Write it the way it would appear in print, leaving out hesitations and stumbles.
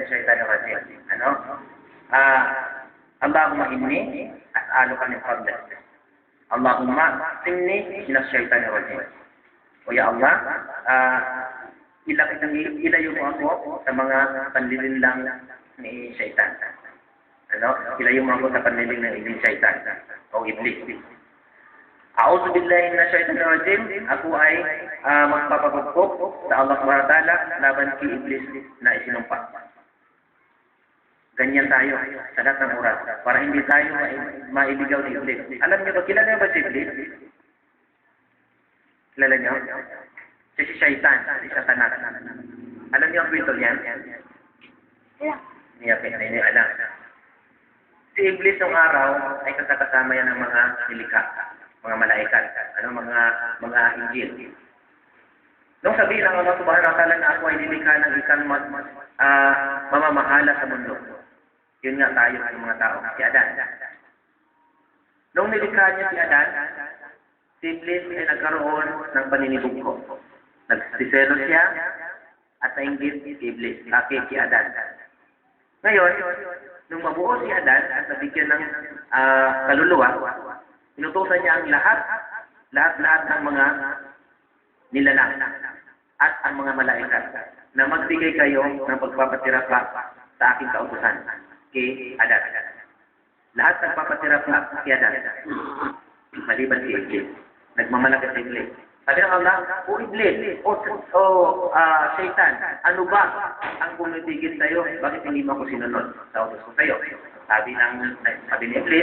الشيطان الرجيم. Ano? Allahumma inni as'aluka min fadlik. Allahumma inni min ash-shaytanir rajim. O ya Allah, ilayo mo ako sa mga panlilinlang ni Shaitan. Ano? Ilayo mo ako sa panliling ng Shaitan o Iblis. A'udhu billahi minash shaitanir rajim. Ako ay magpapagpupok sa Allah Subhanahu wa Ta'ala laban kay Iblis na isinumpa. Ganyan tayo sa lahat ng oras para hindi tayo maibigaw ni Iblis. Alam niyo ba, kilala niyo ba si Iblis? Kilala niyo? Si Shaitan, si Satanas. Alam niyo ang kwento niyan? Hindi alam. Si Iblis nung araw ay kasama yan ng mga nilikha, mga malaikat, mga injil. Nung sabihin ng Allah Subhanahu wa Ta'ala na ako ay nilikha ng isang mamamahala sa mundo. Yun nga tayo ng mga tao, si Adan. Nung nilikha niya si Adan, si Iblis ay nagkaroon ng paninibugho. Nagsiselo siya at nainggit si Iblis, si Adan. Ngayon, nung mabuo si Adan at nabigyan ng kaluluwa, inutusan niya ang lahat ng mga nilalang at ang mga malaikat na magbigay kayo ng pagpapatira pa sa aking kautusan kay Adan. Lahat nagpapatira pa kay Adan. Maliban si Iblis. Nagmamalaki si Iblis. Sabi ng Allah, o Iblis, o Shaitan, ano ba ang pumitigil sa'yo? Bakit hindi mo ako sinunod sa utos ko sa'yo? Sabi ni Iblis,